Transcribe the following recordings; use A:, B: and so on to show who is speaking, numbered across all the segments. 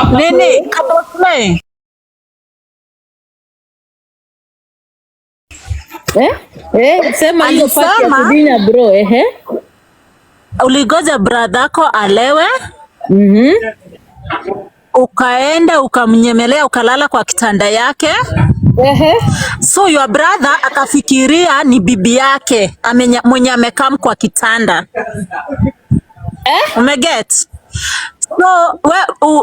A: Nini kabla
B: sema hiyo pati ya kudinya bro,
A: uligoja brother yako alewe, ukaenda ukamnyemelea ukalala kwa kitanda yake. So your brother akafikiria ni bibi yake mwenye amekam kwa kitanda. Umeget? So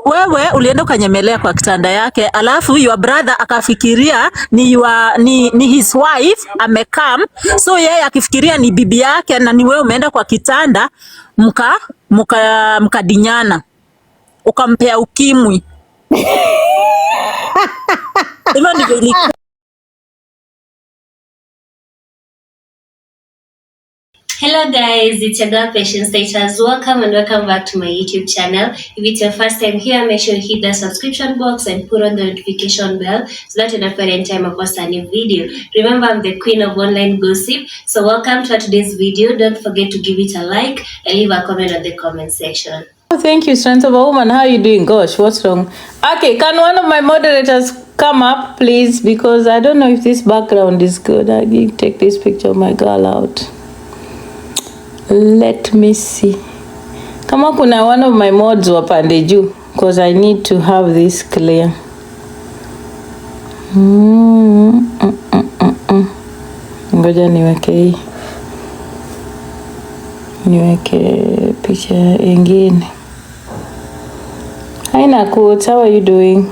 A: wewe ulienda ukanyemelea kwa kitanda yake, alafu your brother akafikiria ni his wife amekam. So yeye akifikiria ni bibi yake na ni wewe umeenda kwa kitanda mkadinyana, ukampea ukimwi. Hivyo ndivyo ilikuwa.
C: Hello guys, it's your girl Patience Status. Welcome and welcome back to my YouTube channel. If it's your first time here, make sure you hit the subscription box and put on the notification bell so that you don't forget any time I post a new video. Remember, I'm the queen of online gossip. So welcome to today's video. Don't forget to give it a like and leave a comment on the comment section.
B: Oh, thank you, Strength of a Woman. How are you doing? Gosh, what's wrong? Okay, can one of my moderators come up, please? Because I don't know if this background is good. I need to take this picture of my girl out. Let me see. Kama kuna one of my mods wapande juu, because I need to have this clear. Ngoja niweke picha ingine. Hi Nakut, how are you doing?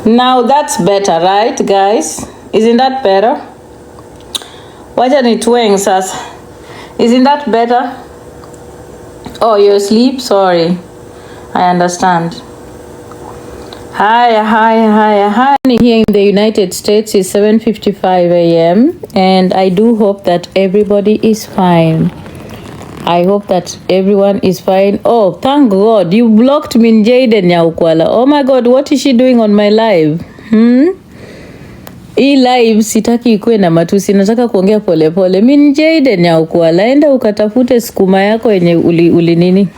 B: Now that's better, right guys? Isn't that better? Wacha nitweng sasa. Isn't that better? Oh, you're asleep? Sorry. I understand. Hi. Here in the United States is 7:55 a.m. and I do hope that everybody is fine. I hope that everyone is fine. Oh, thank God. You blocked Min Jaden Nyaukwala. Oh my God, what is she doing on my live? Hii live sitaki ikuwe na matusi, nataka kuongea pole pole. Min Jaden Nyaukwala, enda ukatafute sukuma yako yenye uli nini?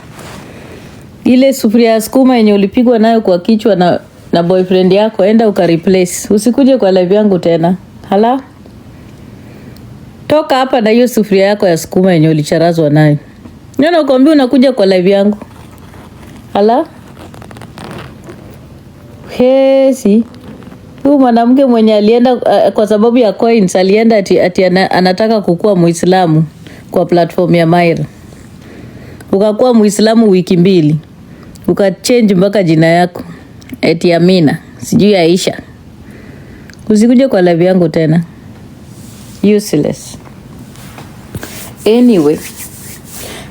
B: Ile sufuria ya sukuma yenye ulipigwa nayo kwa kichwa na boyfriend yako, enda ukareplace. Usikuje kwa live yangu tena. Hala? Toka hapa na hiyo sufuria yako ya sukuma yenye ulicharazwa nayo. Nina kuambia unakuja kwa live yangu. Hala? Hesi. Huyu mwanamke mwenye alienda kwa sababu ya coins alienda ati anataka kukua Muislamu kwa platform ya Maira. Ukakuwa Muislamu wiki 2. Ukachange mpaka jina yako. Eti Amina, sijui Aisha. Usikuje kwa live yangu tena. Useless. Anyway,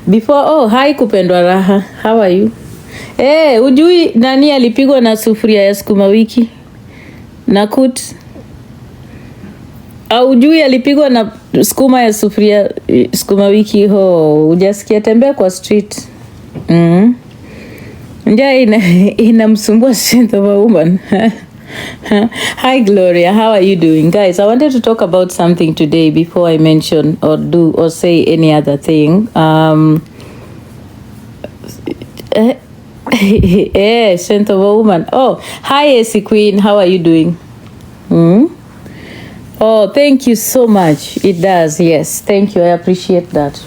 B: before hi kupendwa raha, how are you? Ujui nani alipigwa na sufuria ya sukuma wiki? Nakut. Au ujui alipigwa na sukuma ya sufuria sukuma wiki hujasikia tembea kwa street. Njaa inamsumbua Strength of a Woman. Hi Gloria, how are you doing? Guys, I wanted to talk about something today before I mention or do or say any other thing. Strength of a Woman. Oh, hi AC Queen, how are you doing? Oh, thank you so much. It does, yes. Thank you, I appreciate that.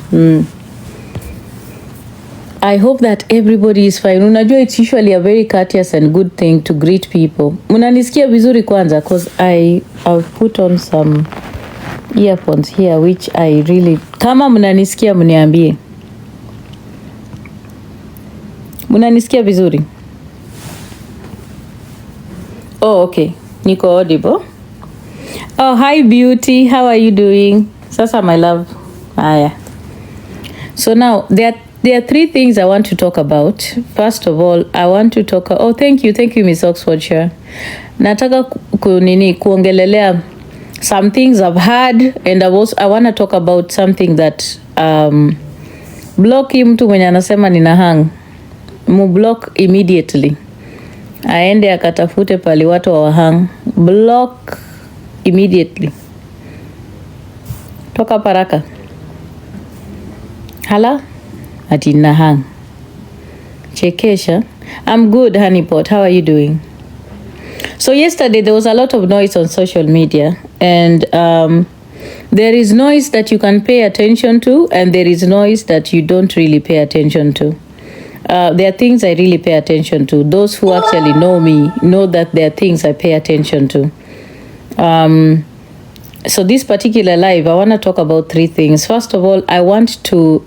B: I hope that everybody is fine. Unajua it's usually a very courteous and good thing to greet people. Munanisikia vizuri kwanza cause I've put on some earphones here which I really kama munanisikia mniambie. Munanisikia vizuri? Oh, okay. Niko audible. Oh, hi Beauty. How are you doing? Sasa my love. Aya. So now there are 3 things I want to talk about. First of all, I want to talk... Oh, thank you, Miss Oxfordshire. Nataka kuongelelea some things I've had, and I want to talk about something that Block mtu mwenye anasema nina hang. Block immediately. Aende akatafute pali watu wa hang. Block immediately. Toka paraka. Hala? Ati nina hang. Chekesha. I'm good, honeypot. How are you doing? So yesterday there was a lot of noise on social media, and there is noise that you can pay attention to, and there is noise that you don't really pay attention to. There are things I really pay attention to. Those who actually know me know that there are things I pay attention to. So this particular live, I want to talk about 3 things. First of all, I want to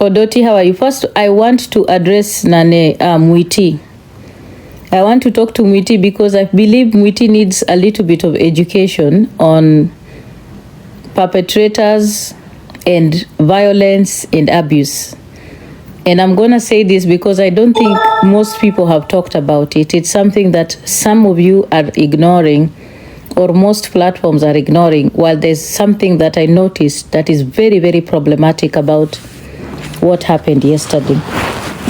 B: Odoti, how are you? First, I want to address Nane Mwiti. I want to talk to Mwiti because I believe Mwiti needs a little bit of education on perpetrators and violence and abuse. And I'm going to say this because I don't think most people have talked about it. It's something that some of you are ignoring, or most platforms are ignoring, while there's something that I noticed that is very, very problematic about what happened yesterday.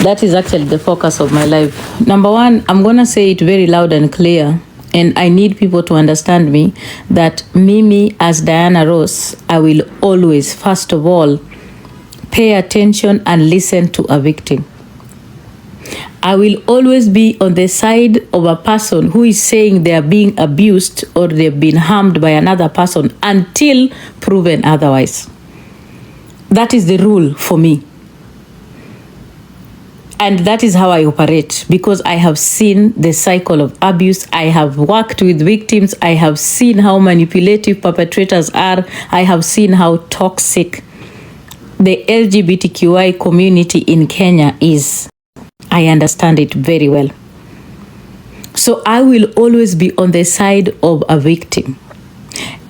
B: That is actually the focus of my life. Number 1, I'm going to say it very loud and clear, and I need people to understand me, that Mimi as Diana Ross, I will always, first of all, pay attention and listen to a victim. I will always be on the side of a person who is saying they are being abused or they've been harmed by another person until proven otherwise. That is the rule for me. And that is how I operate, because I have seen the cycle of abuse. I have worked with victims. I have seen how manipulative perpetrators are. I have seen how toxic the LGBTQI community in Kenya is. I understand it very well. So I will always be on the side of a victim.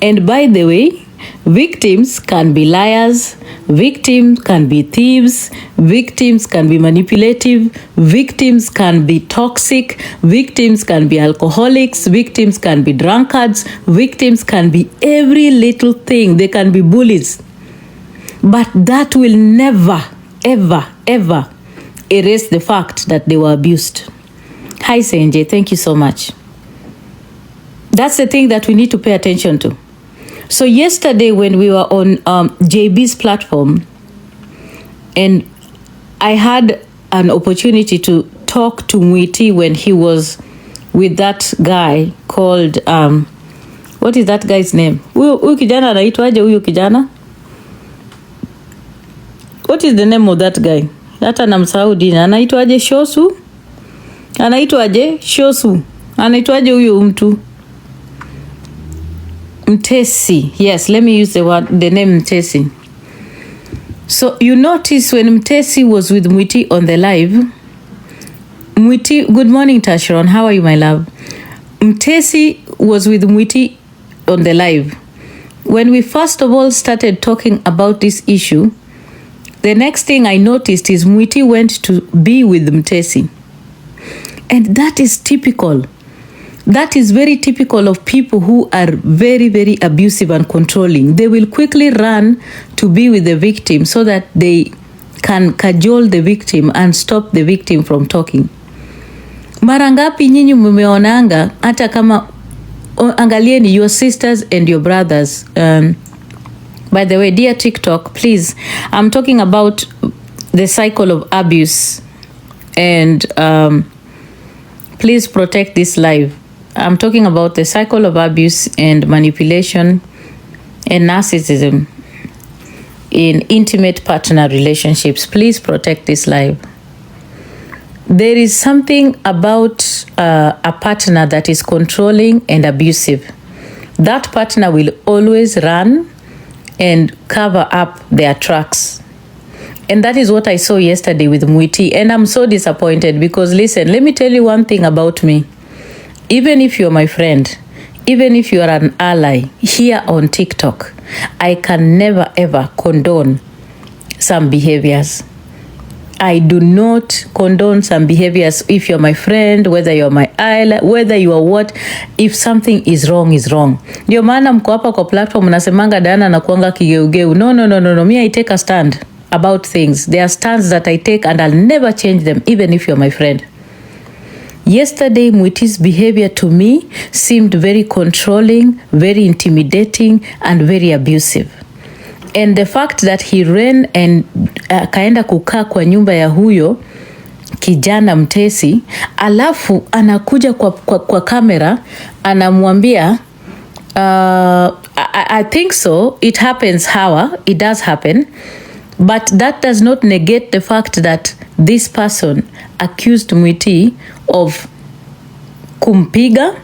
B: And by the way, victims can be liars, victims can be thieves, victims can be manipulative, victims can be toxic, victims can be alcoholics, victims can be drunkards, victims can be every little thing. They can be bullies. But that will never, ever, ever erase the fact that they were abused. Hi, Senje. Thank you so much. That's the thing that we need to pay attention to. So yesterday when we were on JB's platform, and I had an opportunity to talk to Mwiti when he was with that guy called, what is that guy's name? Huyu kijana anaitwaje huyu kijana? What is the name of that guy? Hata namsahau jina. Anaitwaje Shosu? Anaitwaje Shosu? Anaitwaje huyu mtu? Mtesi. Yes, let me use the name Mtesi. So you notice when Mtesi was with Mwiti on the live, Mwiti, good morning Tashron, how are you my love? Mtesi was with Mwiti on the live. When we first of all started talking about this issue, the next thing I noticed is Mwiti went to be with Mtesi. And that is typical. That is very typical of people who are very, very abusive and controlling. They will quickly run to be with the victim so that they can cajole the victim and stop the victim from talking. Mara ngapi nyinyi mmeonanga hata kama angalieni your sisters and your brothers. By the way, dear TikTok, please, I'm talking about the cycle of abuse, and please protect this live. I'm talking about the cycle of abuse and manipulation and narcissism in intimate partner relationships. Please protect this live. There is something about a partner that is controlling and abusive. That partner will always run and cover up their tracks. And that is what I saw yesterday with Mwiti. And I'm so disappointed because, listen, let me tell you one thing about me. Even if you're my friend, even if you are an ally here on TikTok, I can never ever condone some behaviors. I do not condone some behaviors. If you're my friend, whether you're my ally, whether you are what, if something is wrong, is wrong. Ndio maana mko hapa kwa platform nasemanga Diana na kuanga kigeugeu. No. Me, I take a stand. about things. There are stands that I take and I'll never change them, even if you're my friend. Yesterday, Mwiti's behavior to me seemed very controlling, very intimidating, and very abusive. And the fact that he ran and kaenda kukaa kwa nyumba ya huyo kijana mtesi, alafu anakuja kwa kamera, anamwambia I think so, it happens, Hawa, it does happen, but that does not negate the fact that this person accused Mwiti of kumpiga,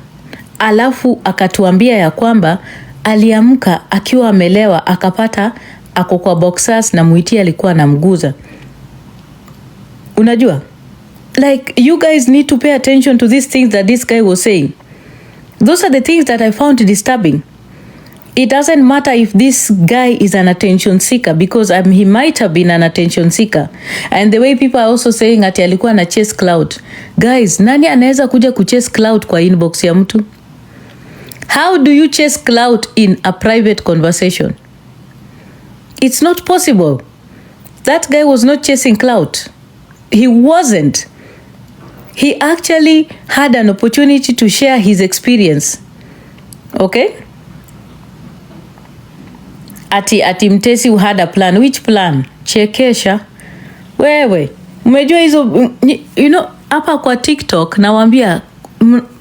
B: alafu akatuambia ya kwamba aliamka akiwa amelewa akapata ako kwa boxers na Mwiti alikuwa anamguza. Unajua? Like, you guys need to pay attention to these things that this guy was saying. Those are the things that I found disturbing. It doesn't matter if this guy is an attention seeker, because he might have been an attention seeker. And the way people are also saying ati alikuwa na chase cloud. Guys, nani anaweza kuja kuchase cloud kwa inbox ya mtu? How do you chase cloud in a private conversation? It's not possible. That guy was not chasing cloud. He wasn't. He actually had an opportunity to share his experience. Okay? Ati mtesi who had a plan. Which plan? Chekesha. Wewe. Umejua hizo, you know, hapa kwa TikTok nawaambia,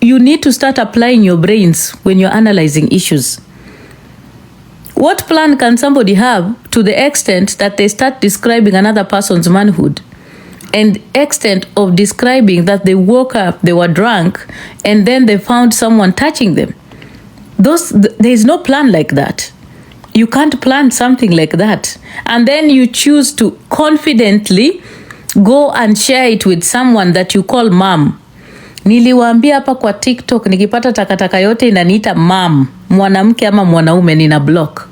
B: you need to start applying your brains when you're analyzing issues. What plan can somebody have to the extent that they start describing another person's manhood? And extent of describing that they woke up, they were drunk, and then they found someone touching them. There is no plan like that. You can't plan something like that. And then you choose to confidently go and share it with someone that you call mom. Niliwaambia hapa kwa TikTok, nikipata takataka yote inaniita mom, mwanamke ama mwanaume, nina block.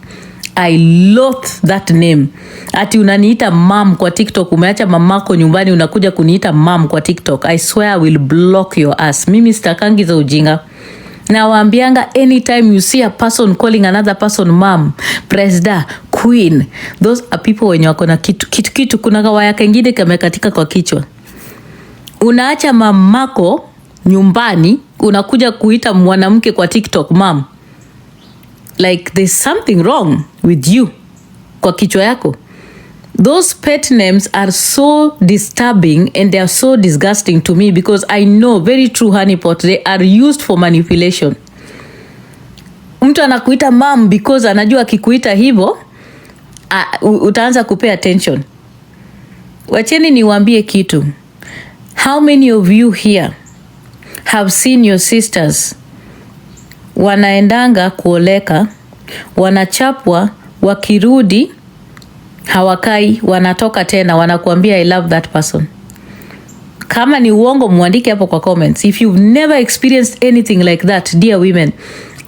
B: I loathe that name. Ati unaniita mom kwa TikTok, umeacha mamako nyumbani unakuja kuniita mom kwa TikTok. I swear I will block your ass. Mimi sitakangi za ujinga. Na waambianga, anytime you see a person calling another person mom, presda, queen, those are people wenye wako na kitu. Kuna kawaya kengine kamekatika kwa kichwa. Unaacha mamako nyumbani unakuja kuita mwanamke kwa TikTok mom. Like, there's something wrong with you kwa kichwa yako. Those pet names are so disturbing and they are so disgusting to me, because I know very true honeypot, they are used for manipulation. Mtu anakuita mom because anajua akikuita hivyo utaanza kupay attention. Wacheni niwaambie kitu. How many of you here have seen your sisters wanaendanga kuoleka, wanachapwa, wakirudi hawakai, wanatoka tena wanakuambia I love that person? Kama ni uongo muandike hapo kwa comments. If you've never experienced anything like that, dear women,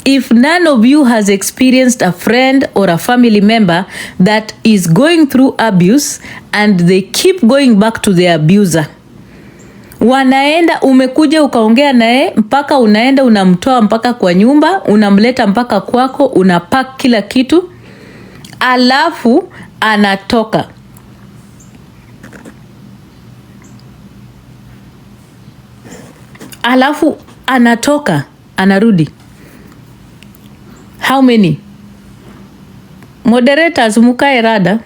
B: if none of you has experienced a friend or a family member that is going through abuse and they keep going back to their abuser, wanaenda, umekuja ukaongea naye mpaka unaenda unamtoa mpaka kwa nyumba, unamleta mpaka kwako, unapack kila kitu, alafu anatoka. Alafu anatoka, anarudi. How many? Moderators, mukae rada.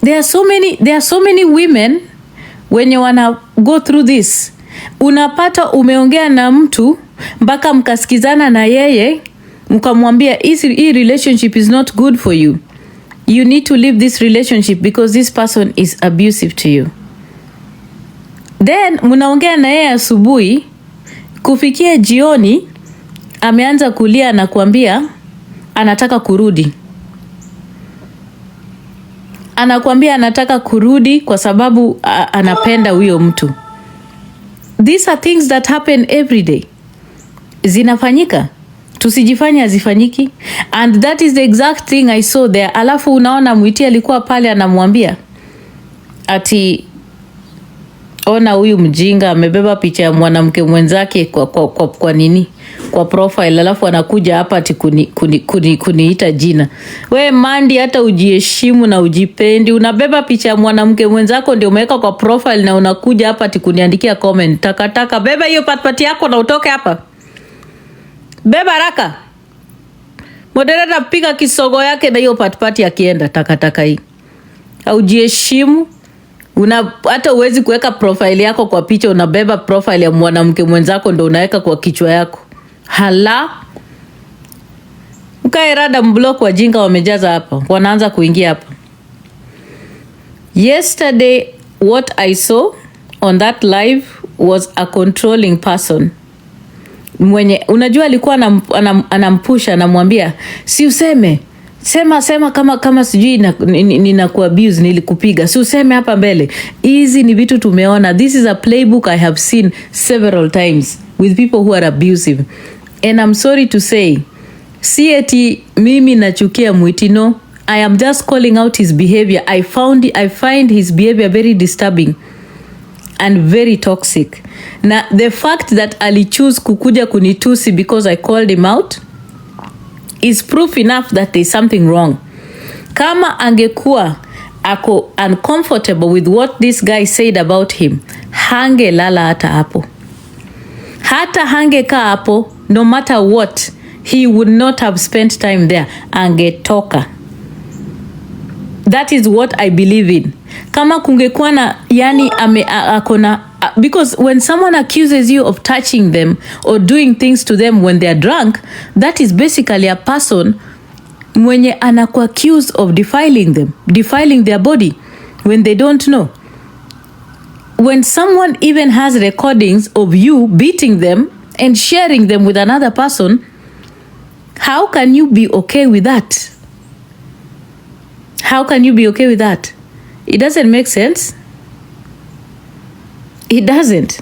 B: There are so many women wenye wana go through this. Unapata umeongea na mtu mpaka mkasikizana na yeye, mkamwambia hii relationship is not good for you. You need to leave this relationship because this person is abusive to you. Then mnaongea na yeye asubuhi, kufikia jioni ameanza kulia na kuambia anataka kurudi. Anakuambia anataka kurudi kwa sababu anapenda huyo mtu. These are things that happen every day. Zinafanyika. Tusijifanye hazifanyiki. And that is the exact thing I saw there. Alafu unaona Mwiti alikuwa pale anamwambia ati Ona huyu mjinga amebeba picha ya mwanamke mwenzake kwa nini? Kwa profile, alafu anakuja hapa ati kuniita jina. We Mandi, hata ujiheshimu na ujipendi. Unabeba picha ya mwanamke mwenzako ndio umeweka kwa profile na unakuja hapa ati kuniandikia comment. Takataka, beba hiyo patpati yako na utoke hapa. Beba haraka. Moderator, piga kisogo yake na hiyo patpati akienda. Takataka hii. Haujiheshimu. Hata uwezi kuweka profile yako kwa picha, unabeba profile ya mwanamke mwenzako ndio unaweka kwa kichwa yako. Hala. Mkae rada, mblock wajinga wamejaza hapa. Wanaanza kuingia hapa. Yesterday what I saw on that live was a controlling person. Mwenye unajua alikuwa anampusha, anamwambia si useme. Sema kama sijui ninakuabuse, nilikupiga. Si useme hapa mbele. Hizi ni vitu tumeona. This is a playbook I have seen several times with people who are abusive. And I'm sorry to say, si eti mimi nachukia Mwiti, no. I am just calling out his behavior. I find his behavior very disturbing and very toxic. Na the fact that ali choose kukuja kunitusi because I called him out is proof enough that there's something wrong. Kama angekuwa ako uncomfortable with what this guy said about him, hange lala hata hapo. Hata hange kaa hapo, no matter what, he would not have spent time there. Angetoka. That is what I believe in. Kama kungekuwa na, yani akona, because when someone accuses you of touching them or doing things to them when they are drunk, that is basically a person mwenye anaku accused of defiling their body when they don't know. When someone even has recordings of you beating them and sharing them with another person, how can you be okay with that? How can you be okay with that? It doesn't make sense. It doesn't.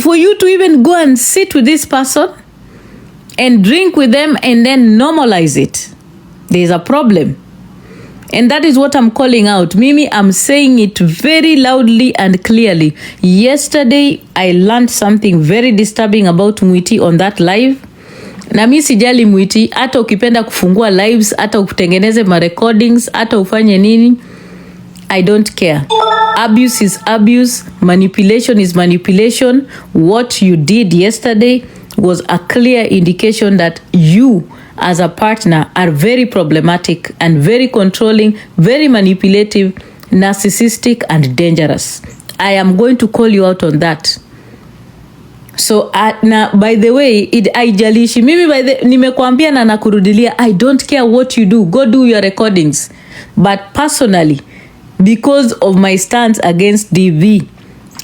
B: For you to even go and sit with this person and drink with them and then normalize it, there's a problem. And that is what I'm calling out. Mimi, I'm saying it very loudly and clearly. Yesterday, I learned something very disturbing about Mwiti on that live. Na mimi sijali Mwiti, hata ukipenda kufungua lives, hata ukutengeneze ma recordings, hata ufanye nini, I don't care. Abuse is abuse, manipulation is manipulation. What you did yesterday was a clear indication that you as a partner are very problematic and very controlling, very manipulative, narcissistic and dangerous. I am going to call you out on that. So na by the way, haijalishi mimi nimekuambia na nakurudilia, I don't care what you do, go do your recordings. But personally, because of my stance against DV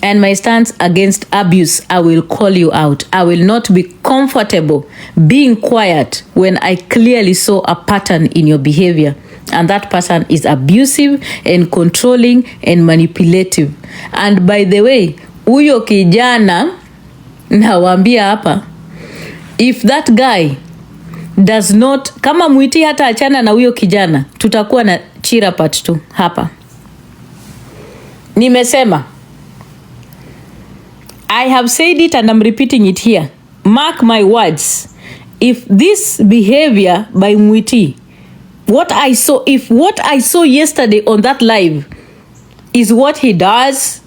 B: and my stance against abuse, I will call you out. I will not be comfortable being quiet when I clearly saw a pattern in your behavior. And that person is abusive and controlling and manipulative. And by the way, huyo kijana nawaambia hapa, if that guy does not, kama Mwiti hata achana na huyo kijana, tutakuwa na Chira part 2 hapa. Nimesema, I have said it and I'm repeating it here. Mark my words. If this behavior by Mwiti, if what I saw yesterday on that live is what he does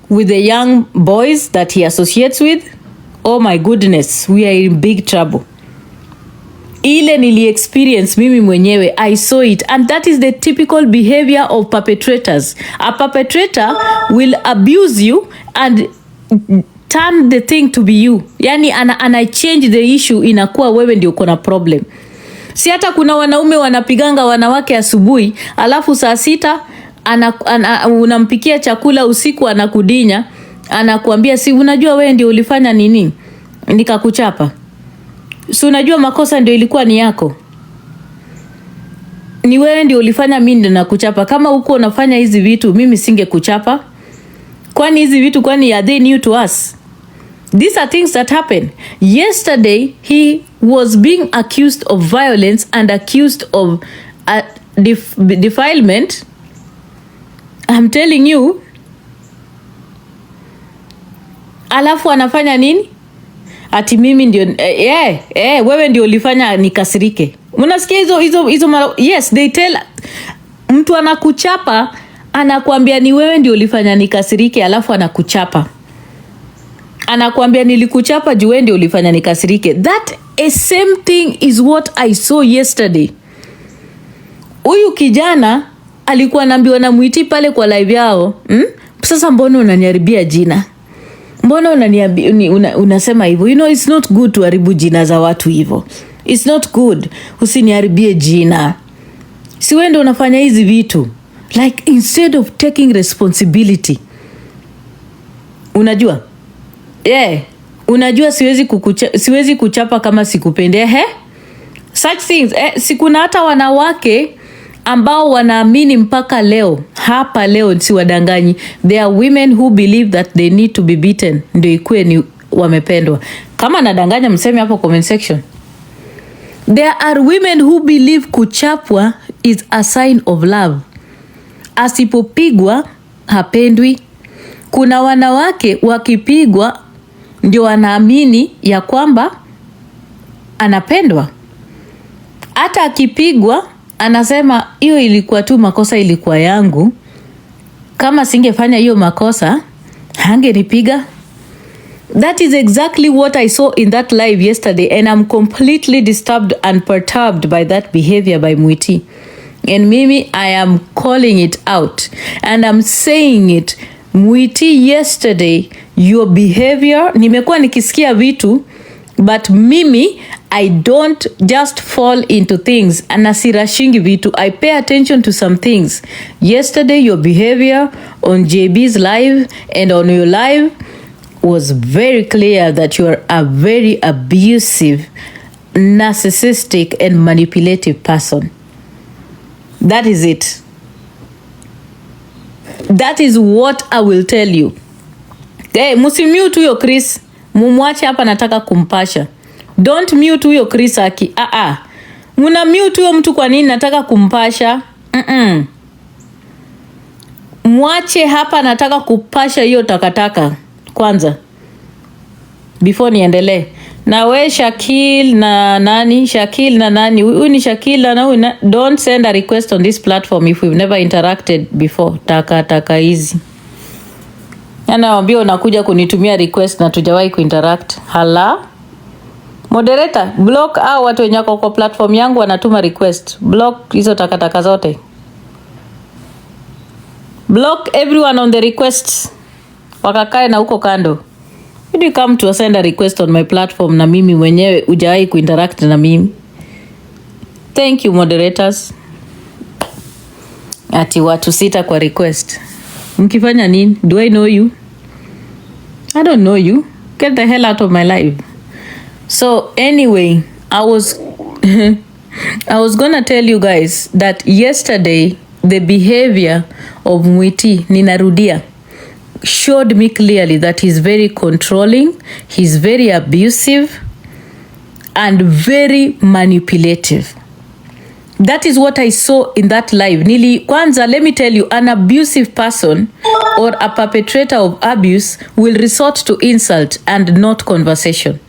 B: with the young boys that he associates with, oh my goodness, we are in big trouble. Ile nili experience mimi mwenyewe, I saw it, and that is the typical behavior of perpetrators. A perpetrator will abuse you and turn the thing to be you. Yani ana change the issue, inakuwa wewe ndio uko na problem. Si hata kuna wanaume wanapiganga wanawake asubuhi, alafu saa 6 unampikia chakula usiku, anakudinya, anakuambia si unajua wewe ndio ulifanya nini nikakuchapa. Si unajua makosa ndio ilikuwa ni yako. Ni wewe ndio ulifanya, mimi ndio nakuchapa. Kama uko unafanya hizi vitu mimi singekuchapa. Kwani hizi vitu are they new to us? These are things that happen. Yesterday he was being accused of violence and accused of defilement. I'm telling you, Alafu anafanya nini? Ati mimi ndio wewe ndio ulifanya nikasirike. Unasikia hizo yes, they tell, mtu anakuchapa anakuambia ni wewe ndio ulifanya nikasirike, alafu anakuchapa. Anakuambia nilikuchapa juu wewe ndio ulifanya nikasirike. That same thing is what I saw yesterday. Huyu kijana alikuwa anaambiwa na Mwiti pale kwa live yao, sasa mbona unaniharibia jina? Mbona unasema hivyo? You know it's not good to haribu jina za watu hivyo. It's not good. Usiniharibie jina. Si wewe ndio unafanya hizi vitu. Like instead of taking responsibility. Unajua? Unajua siwezi kuchapa kama sikupende. Such things. Sikuna hata wanawake ambao wanaamini mpaka leo, hapa leo si wadanganyi. There are women who believe that they need to be beaten ndio ikuwe ni wamependwa. Kama nadanganya mseme hapo comment section. There are women who believe kuchapwa is a sign of love. Asipopigwa hapendwi. Kuna wanawake wakipigwa ndio wanaamini ya kwamba anapendwa. Hata akipigwa anasema hiyo ilikuwa tu makosa, ilikuwa yangu. Kama singefanya hiyo makosa hangenipiga. That is exactly what I saw in that live yesterday, and I'm completely disturbed and perturbed by that behavior by Mwiti. And Mimi, I am calling it out and I'm saying it. Mwiti, yesterday your behavior, nimekuwa nikisikia vitu, but Mimi, I don't just fall into things. Anasirashingi vitu. I pay attention to some things. Yesterday, your behavior on JB's live and on your live was very clear that you are a very abusive, narcissistic and manipulative person. That is it. That is what I will tell you. Musimute huyo Chris. Mumwache hapa, nataka kumpasha. Don't mute huyo Chris aki. Muna mute huyo mtu kwa nini? Nataka kumpasha. Mwache hapa, nataka kupasha hiyo takataka kwanza before niendelee. Na we Shakil na nani? Shakil na nani? Huyu ni Shakil na huyu. Don't send a request on this platform if we've never interacted before. Taka hizi. Anawaambia unakuja kunitumia request na tujawahi kuinteract. Hala? Moderator, block au watu wenye wako kwa platform yangu wanatuma request. Block hizo takataka zote. Block everyone on the requests. Wakakae na huko kando. Did you come to send a request on my platform na mimi mwenyewe hujawahi kuinteract na mimi? Thank you moderators. Ati watu 6 kwa request. Mkifanya nini? Do I know you? I don't know you. Get the hell out of my life. So anyway, I was gonna tell you guys that yesterday the behavior of Mwiti, ninarudia, showed me clearly that he's very controlling, he's very abusive and very manipulative. That is what I saw in that live. Kwanza, let me tell you, an abusive person or a perpetrator of abuse will resort to insult and not conversation.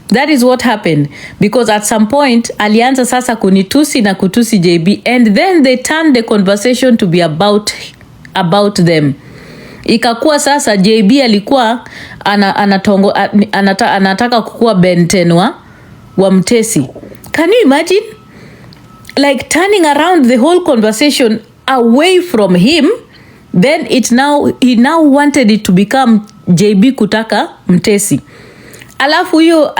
B: That is what happened, because at some point alianza sasa kunitusi na kutusi JB, and then they turned the conversation to be about them. Ikakuwa sasa JB alikuwa anataka kukua bentenwa wa mtesi. Can you imagine? Like turning around the whole conversation away from him, then he now wanted it to become JB kutaka mtesi. Alafu hiyo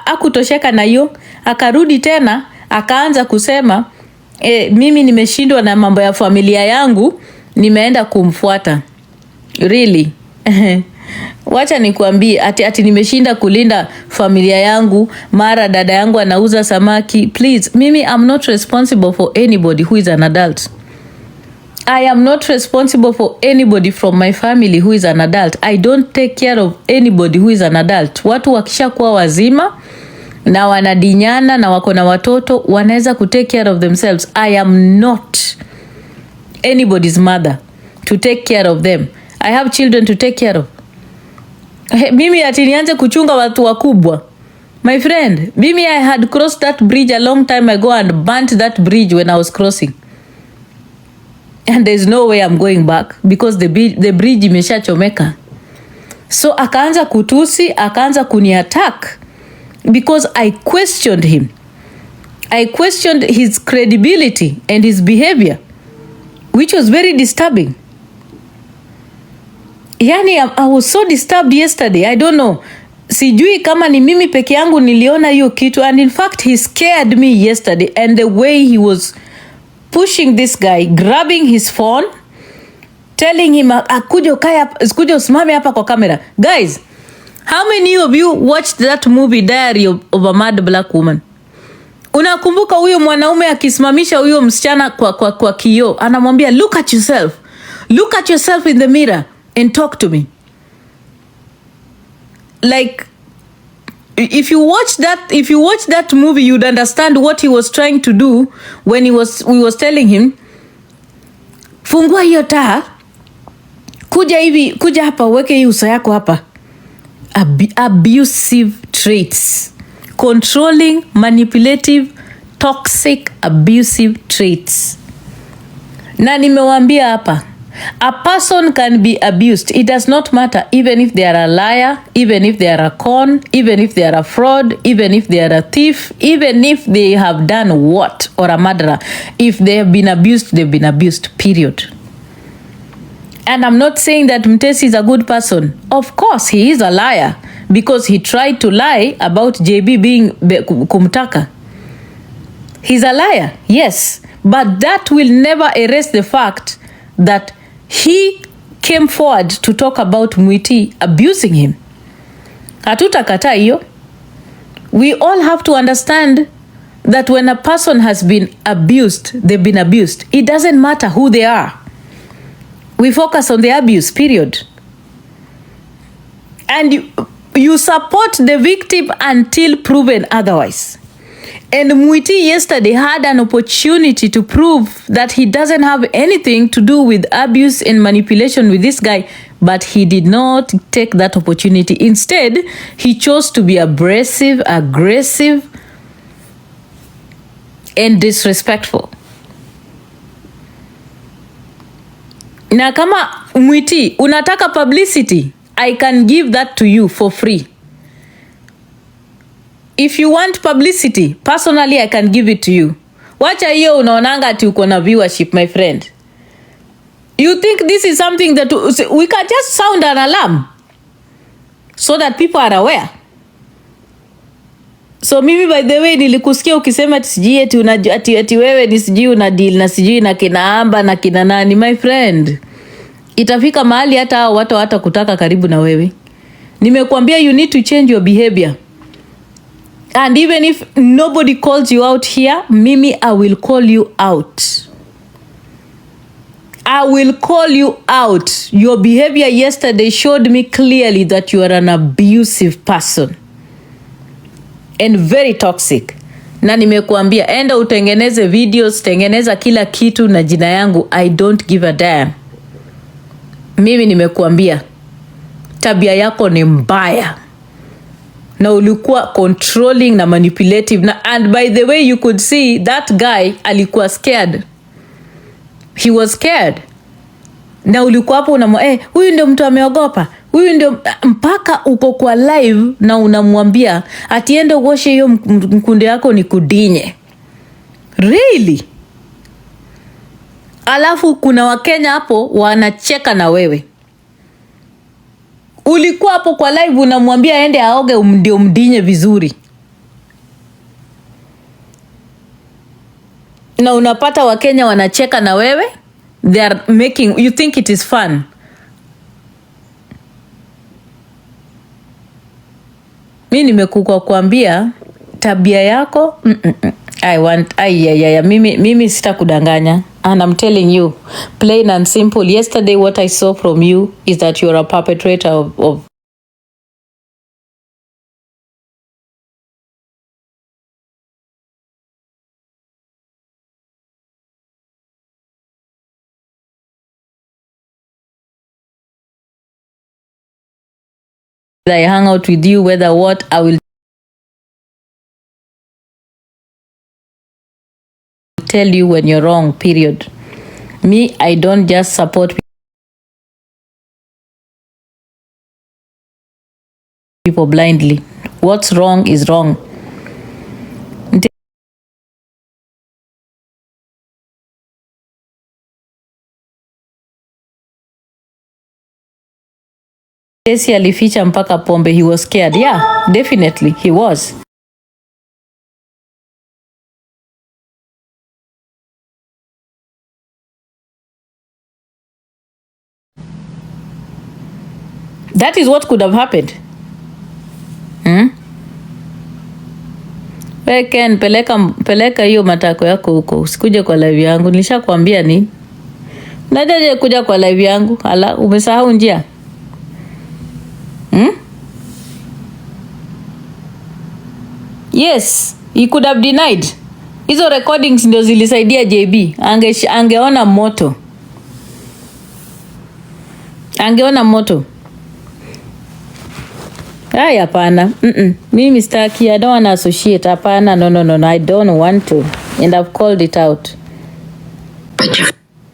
B: akutosheka na hiyo, akarudi tena akaanza kusema mimi nimeshindwa na mambo ya familia yangu, nimeenda kumfuata. Really? Wacha nikuambie, ati nimeshinda kulinda familia yangu, mara dada yangu anauza samaki. Please, mimi I'm not responsible for anybody who is an adult. I am not responsible for anybody from my family who is an adult. I don't take care of anybody who is an adult. Watu wakisha kuwa wazima na wanadinyana na wako na watoto, wanaweza kutake care of themselves. I am not anybody's mother to take care of them. I have children to take care of. Mimi ati nianze kuchunga watu wakubwa? My friend, mimi I had crossed that bridge a long time ago and burnt that bridge when I was crossing. And there's no way I'm going back because the bridge imeshachomeka. So akaanza kutusi, akaanza kuni-attack because I questioned him. I questioned his credibility and his behavior, which was very disturbing. Yani, I was so disturbed yesterday. I don't know. Sijui kama ni mimi peke yangu niliona hiyo kitu, and in fact he scared me yesterday, and the way he was pushing this guy, grabbing his phone, telling him kuja usimame hapa kwa kamera. Guys, how many of you watched that movie Diary of a Mad Black Woman? Unakumbuka huyo mwanaume akisimamisha huyo msichana kwa kioo, anamwambia look at yourself. Look at yourself in the mirror and talk to me. Like, if you watch that movie, you'd understand what he was trying to do when we was telling him, fungua hiyo taa, kuja hapa, weke hii uso yako hapa. Abusive traits, controlling, manipulative, toxic, abusive traits. Na nimewambia hapa, a person can be abused. It does not matter, even if they are a liar, even if they are a con, even if they are a fraud, even if they are a thief, even if they have done what, or a murderer. If they have been abused, they've been abused, period. And I'm not saying that Mtesi is a good person. Of course, he is a liar because he tried to lie about JB being kumtaka. He's a liar, yes. But that will never erase the fact that he came forward to talk about Mwiti abusing him. Hatutakata hiyo. We all have to understand that when a person has been abused, they've been abused. It doesn't matter who they are. We focus on the abuse, period. And you support the victim until proven otherwise. And Mwiti yesterday had an opportunity to prove that he doesn't have anything to do with abuse and manipulation with this guy, but he did not take that opportunity. Instead, he chose to be abrasive, aggressive, and disrespectful. Na kama Mwiti unataka publicity, I can give that to you for free. If you want publicity, personally I can give it to you. Wacha hiyo unaonanga ati uko na viewership, my friend. You think this is something that we can just sound an alarm so that people are aware? So mimi, by the way, nilikusikia ukisema sijui ati wewe ni sijui una deal na sijui na kina Amba na kina nani. My friend, itafika mahali hata hao watu hata kutaka karibu na wewe. Nimekuambia you need to change your behavior. And even if nobody calls you out here, mimi, I will call you out. I will call you out. Your behavior yesterday showed me clearly that you are an abusive person. And very toxic. Na nimekuambia, enda utengeneze videos, tengeneza kila kitu na jina yangu. I don't give a damn. Mimi nimekuambia, tabia yako ni mbaya. Na ulikuwa controlling na manipulative. And by the way, you could see that guy alikuwa scared. He was scared. Na ulikuwa hapo huyu ndio mtu ameogopa. Huyu ndio, mpaka uko kwa live na unamwambia atiende uoshe hiyo mkunde yako ni kudinye. Really? Alafu kuna Wakenya hapo wanacheka na wewe. Ulikuwa hapo kwa live unamwambia aende aoge ndio mdinye vizuri. Na unapata Wakenya wanacheka na wewe. They are making, you think it is fun. Mimi nimekuwa kuambia tabia yako mimi sitakudanganya. And I'm telling you, plain and simple, yesterday what I saw from you is that you're a perpetrator of I hang out with you, whether what, I will tell you when you're wrong, period. Me, I don't just support people blindly. What's wrong is wrong. Tesi alificha mpaka pombe. He was scared. Yeah, definitely he was. That is what could have happened. Ken, peleka hiyo matako yako huko. Usikuje kwa live yangu. Nilishakwambia ni. Najaje kuja kwa live yangu? Ala, umesahau njia? Yes, he could have denied. Hizo recordings ndio zilisaidia JB. Angeona moto. Angeona moto. Ay, hapana. Mimi sitaki. I don't want to associate. Hapana. No. I don't want to. And I've called it out.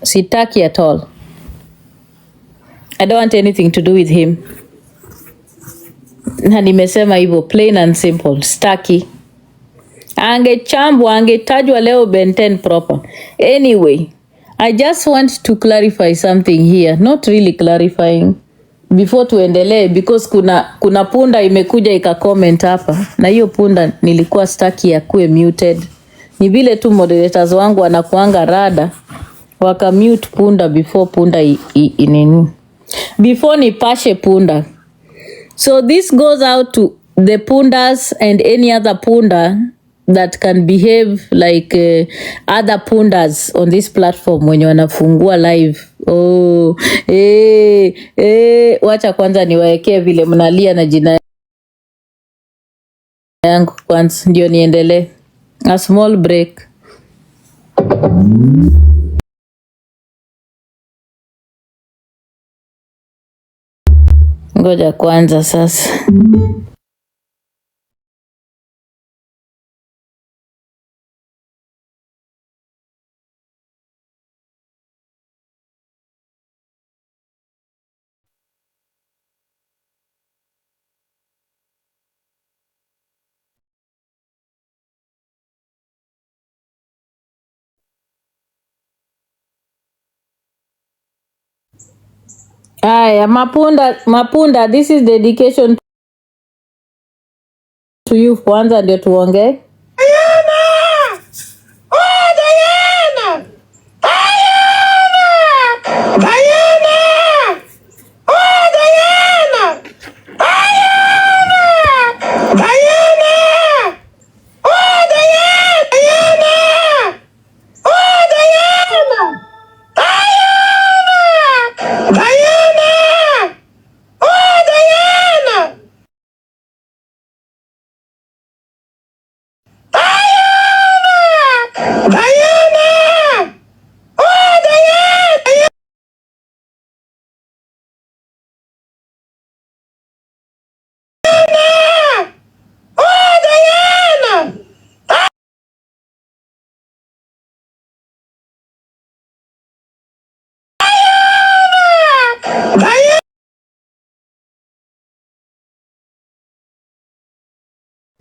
B: Sitaki at all. I don't want anything to do with him. Na nimesema hivyo, plain and simple. Sitaki. Angechambwa, angetajwa leo Ben 10 proper. Anyway, I just want to clarify something here. Not really clarifying. Before tuendelee, because kuna punda imekuja ika comment hapa, na hiyo punda nilikuwa staki ya kuwe muted. Ni vile tu moderators wangu wanakuanga rada waka mute punda before punda nini, before nipashe punda. So this goes out to the pundas and any other punda that can behave like other pundas on this platform when wanafungua live. Wacha kwanza niwaekee vile mnalia na jina yangu kwanza ndio niendelee. A small break. Ngoja kwanza sasa. Aya, mapunda, this is dedication to you. Kwanza ndio tuongee.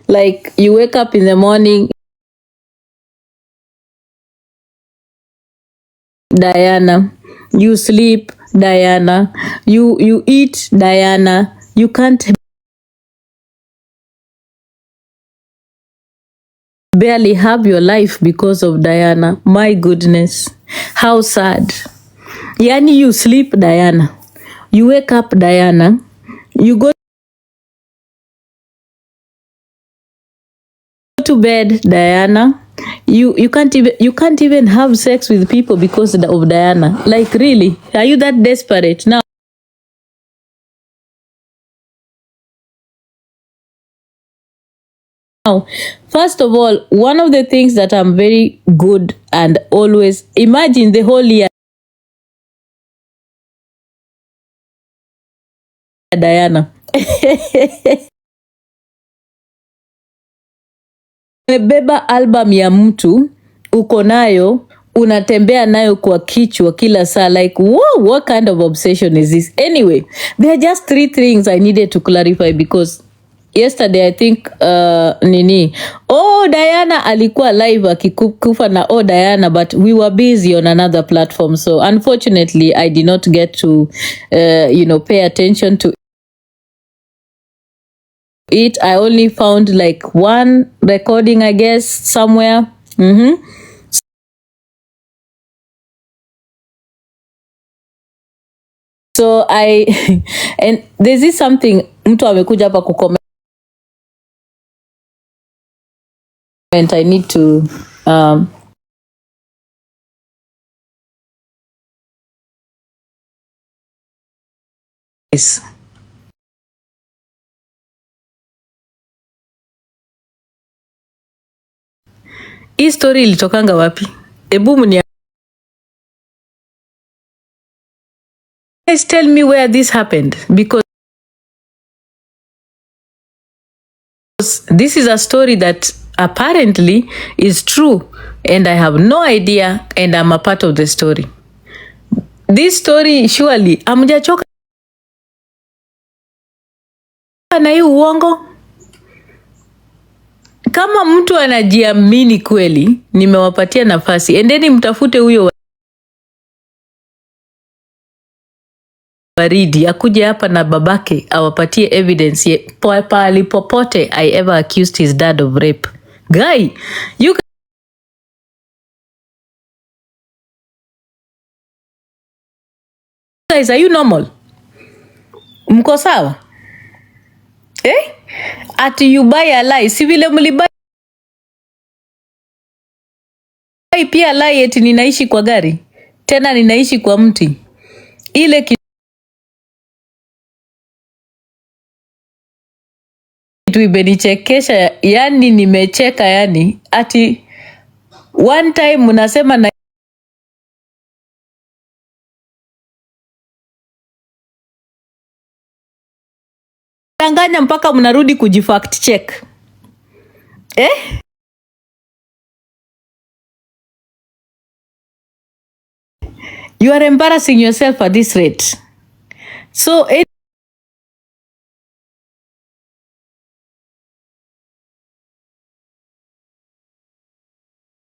B: Like you wake up in the morning, Diana. You sleep, Diana. You eat, Diana. You can't barely have your life because of Diana. My goodness. How sad. Yani you sleep, Diana. You wake up, Diana. You go to bed, Diana. You can't even have sex with people because of Diana. Like really? Are you that desperate now? First of all, one of the things that I'm very good and always imagine the whole year Diana. Umebeba album ya mtu uko nayo unatembea nayo kwa kichwa kila saa, like what kind of obsession is this? Anyway, there are just 3 things I needed to clarify because yesterday I think Diana alikuwa live akikufa na Diana, but we were busy on another platform, so unfortunately I did not get to pay attention to it. I only found like one recording, I guess, somewhere. So and there's this something mtu amekuja hapa kucomment. I need to hii story ilitokanga wapi? Ebu mnia guys tell me where this happened, because this is a story that apparently is true and I have no idea and I'm a part of the story. This story surely amjachoka na hii uongo. Kama mtu anajiamini kweli, nimewapatia nafasi, endeni mtafute huyo Waridi akuje hapa na babake awapatie evidence pahali popote I ever accused his dad of rape. Guy, you guys, are you normal? Mko sawa? Ati you buy a lie. Si vile mlibuy pia lie eti ninaishi kwa gari. Tena ninaishi kwa mti. Ile kitu imenichekesha, yani nimecheka yani. Ati one time mnasema na tanganya mpaka mnarudi kujifact check. You are embarrassing yourself at this rate. So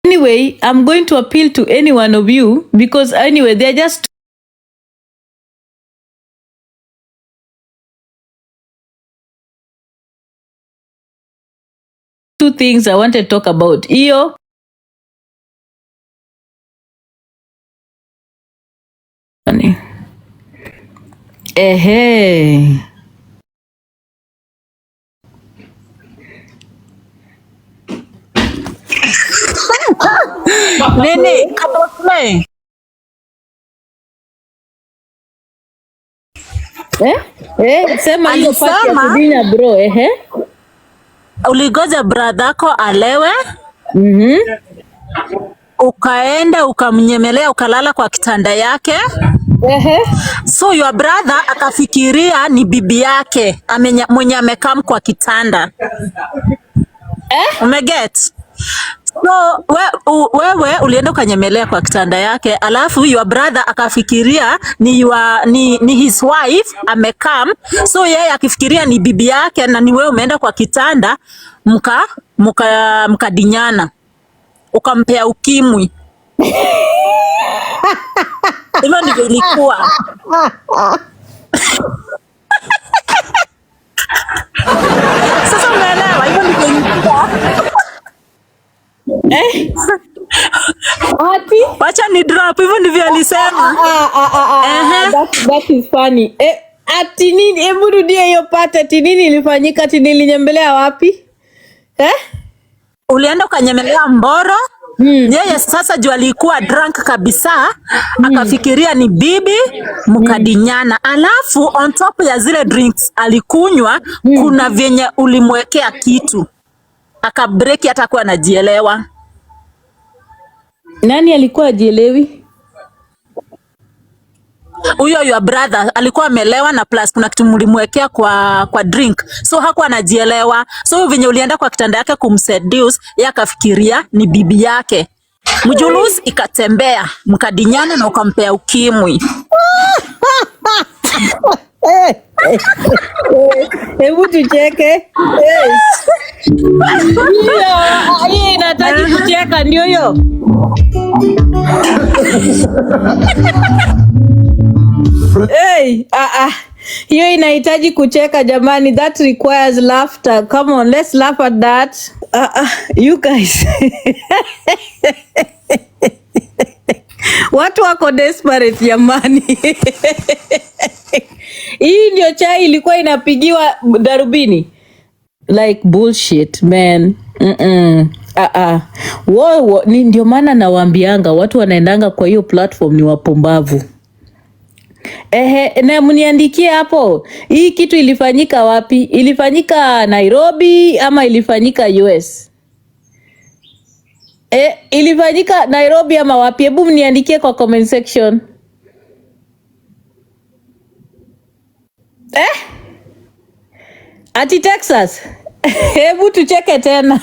B: anyway, I'm going to appeal to any one of you because anyway, they're just two things I want to talk about. Iyo
A: Nene, kabosle.
B: sema hiyo pati ya kudina bro.
A: Uligoja brother yako alewe, ukaenda ukamnyemelea ukalala kwa kitanda yake. So your brother akafikiria ni bibi yake mwenye amekam kwa kitanda. Umeget? So wewe ulienda ukanyemelea kwa kitanda yake, alafu your brother akafikiria ni his wife amekam. So yeye akifikiria ni bibi yake na ni wewe umeenda kwa kitanda mkadinyana, ukampea ukimwi. Hivyo ndivyo ilikuwa. Sasa umeelewa? Hivyo ndivyo ilikuwa. Wacha ni drop, hivyo ndivyo alisema.
B: That is funny. Ati nini? Hebu rudia hiyo part. Ati nini ilifanyika? Ati nilinyembelea wapi?
A: Ulienda ukanyemelea Mboro. Yeye sasa juu alikuwa drunk kabisa, akafikiria ni bibi, mkadinyana. Alafu on top ya zile drinks alikunywa, kuna vyenye ulimwekea kitu, akabreki hata kuwa anajielewa.
B: Nani alikuwa ajielewi?
A: huyo your brother alikuwa amelewa na plus kuna kitu mlimwekea kwa drink, so hakuwa anajielewa. So venye ulienda kwa kitanda yake kumseduce, yeye akafikiria ni bibi yake. Mjulusi ikatembea, mkadinyana na ukampea ukimwi.
B: Hebu tucheke. Hiyo inataka kucheka ndio hiyo. Hiyo inahitaji kucheka jamani, that requires laughter. Come on, let's laugh at that. You guys. Watu wako desperate jamani. Hii ndio chai ilikuwa inapigiwa darubini. Like bullshit man. Ndio maana nawaambianga watu wanaendanga kwa hiyo platform ni wapumbavu. Na mniandikie hapo, hii kitu ilifanyika wapi? Ilifanyika Nairobi ama ilifanyika US? Ilifanyika Nairobi ama wapi? Hebu mniandikie kwa comment section. Ati Texas? Hebu tucheke tena.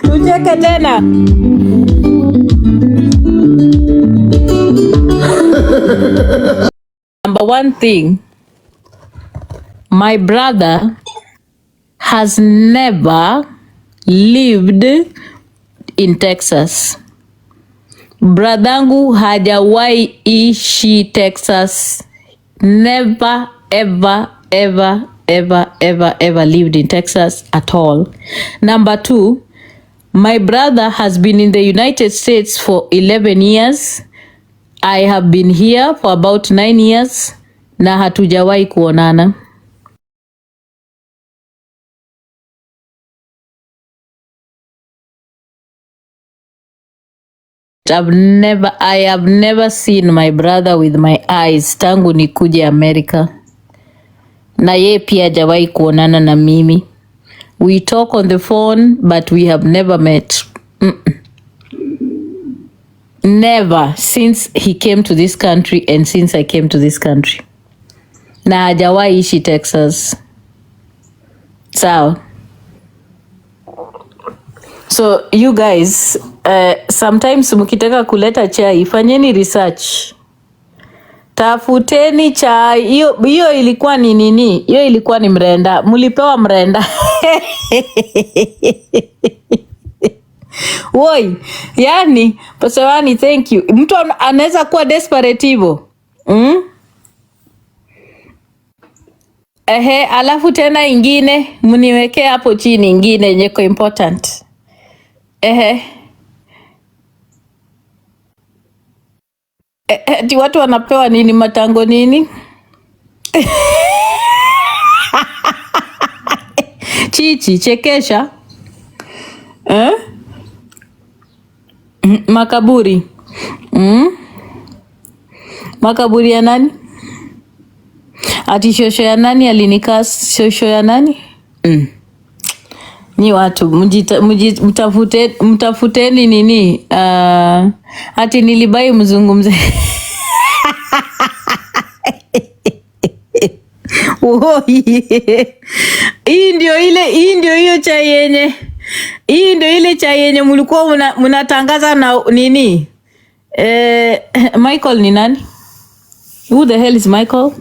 B: Tucheke tena. Number one thing, my brother has never lived in Texas. Bradhangu hajawahi ishi Texas. Never, ever, ever, ever, ever, ever lived in Texas at all. Number two, my brother has been in the United States for 11 years. I have been here for about 9 years. Na hatujawahi kuonana. I have never seen my brother with my eyes tangu nikuje America. Na yeye pia hajawahi kuonana na mimi. We talk on the phone but we have never met. Never since he came to this country and since I came to this country. Na hajawahi ishi Texas. Sawa. So you guys, sometimes mkitaka kuleta chai, fanyeni research. Tafuteni chai. Hiyo ilikuwa ni nini? Hiyo ilikuwa ni mrenda. Mulipewa mrenda. Woi, yani, pasawani, thank you. Mtu anaweza kuwa desperate hivyo. Alafu tena ingine, mniwekea hapo chini ingine yenye ko important. Ti watu wanapewa nini matango nini? Chichi, chekesha. Makaburi. Makaburi ya nani? Ati shosho ya nani alinikaa shosho ya nani? Ni watu mtafuteni nini? Ati nilibai mzungumze. Hii ndio hiyo chai yenye. Hii ndio ile chai yenye mlikuwa mnatangaza na nini? Michael ni nani? Who the hell is Michael?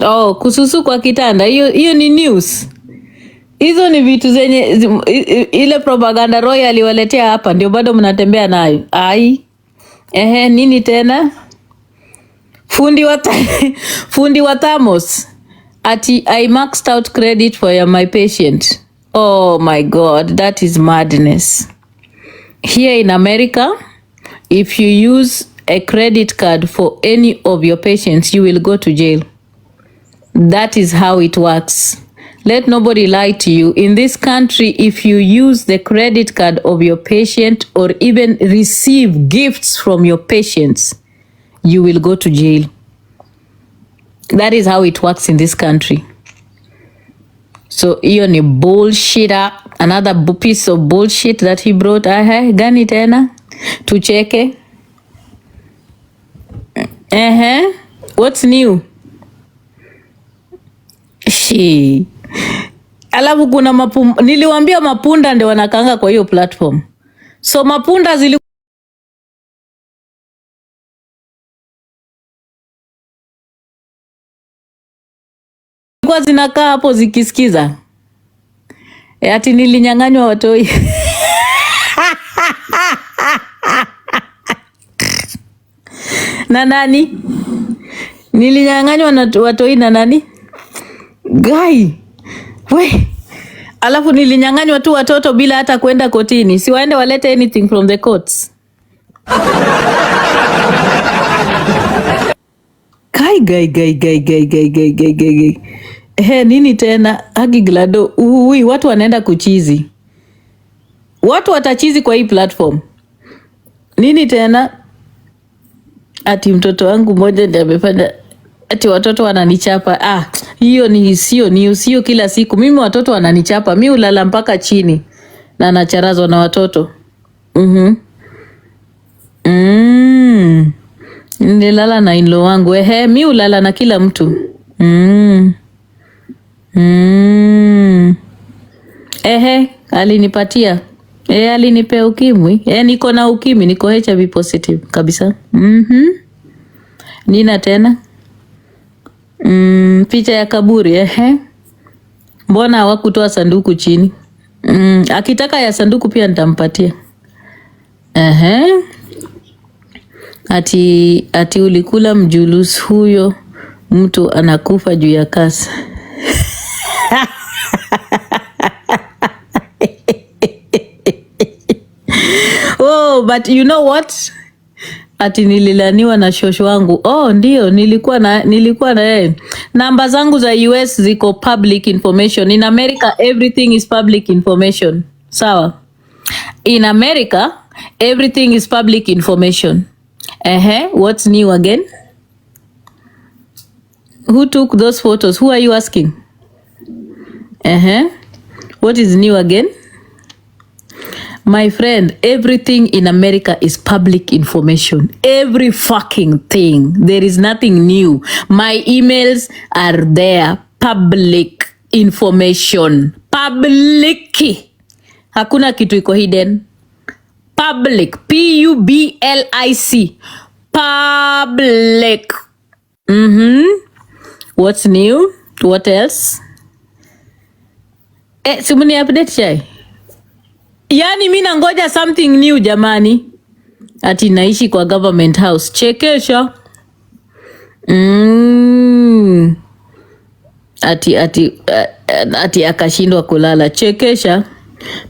B: Oh, kususu kwa kitanda. Hiyo ni news. Hizo ni vitu zenye ile propaganda Roy aliwaletea hapa ndio bado mnatembea nayo. Nini tena? Fundi wa Thamos. Ati I maxed out credit for my patient. Oh my God, that is madness. Here in America, if you use a credit card for any of your patients, you will go to jail. That is how it works. Let nobody lie to you. In this country, if you use the credit card of your patient or even receive gifts from your patients, you will go to jail. That is how it works in this country. So, hiyo ni bullshit. Another piece of bullshit that he brought. Gani tena? tucheke. What's new? Alafu kuna niliwaambia mapunda ndio wanakanga kwa hiyo platform. So mapunda zilikuwa zinakaa hapo zikisikiza. Ati nilinyang'anywa watoi. Na nani? Nilinyang'anywa na watoi na nani? Guy. We. Alafu nilinyang'anywa tu watoto bila hata kwenda kotini. Si waende walete anything from the courts. Guy. Nini tena? Hagi Glado. Ui, watu wanaenda kuchizi. Watu watachizi kwa hii platform. Nini tena? Ati mtoto wangu mmoja ndiye amefanya, ati watoto wananichapa. Hiyo ni sio kila siku. Mimi watoto wananichapa. Mimi ulala mpaka chini na nacharazwa na watoto. Nilala na in-law wangu. Mimi ulala na kila mtu. Alinipatia. Alinipea ukimwi. Niko na ukimwi, niko HIV positive kabisa. Nina tena. Picha ya kaburi. Mbona hawakutoa sanduku chini? Akitaka ya sanduku pia nitampatia. Ati ulikula mjulus, huyo mtu anakufa juu ya kasa. Oh, but you know what? Ati nililaniwa na shosho wangu. Ndio, nilikuwa na yeye. Namba zangu za US ziko public information. In America, everything is public information. Sawa? In America, everything is public information. What's new again? Who took those photos? Who are you asking? What is new again? My friend, everything in America is public information. Every fucking thing. There is nothing new. My emails are there. Public information. Public. Hakuna kitu iko hidden. Public. Public. Public. What's new? What else? Simuni update chai. Yani mimi nangoja something new jamani. Ati naishi kwa government house. Chekesha. Ati akashindwa kulala. Chekesha.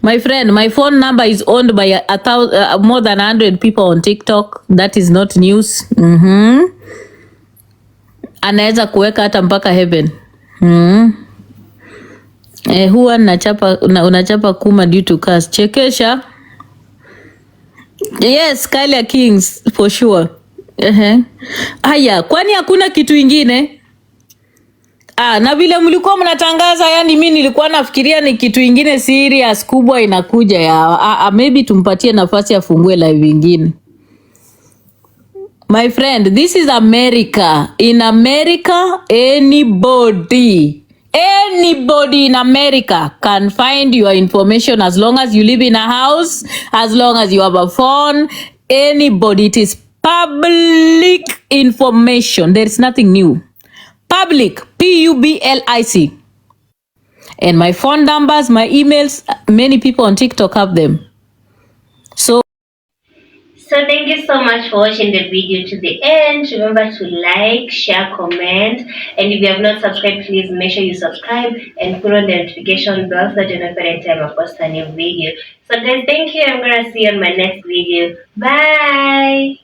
B: My friend, my phone number is owned by more than 100 people on TikTok. That is not news. Anaweza kuweka hata mpaka heaven. Huwa unachapa kuma due to cast. Chekesha. Yes, Kylia Kings for sure. Haya, kwani hakuna kitu ingine? Na vile mlikuwa mnatangaza, yani mimi nilikuwa nafikiria ni kitu ingine serious kubwa inakuja ya maybe tumpatie nafasi afungue live ingine. My friend, this is America. In America, anybody in America can find your information as long as you live in a house, as long as you have a phone. Anybody, it is public information. There is nothing new. Public, Public. And my phone numbers, my emails, many people on TikTok have them. So
C: thank you so much for watching the video to the end. Remember to like, share, comment, and if you have not subscribed, please make sure you subscribe and put on the notification bell so that you know every time I post a new video. So guys, thank you. I'm gonna see you on my next video. Bye.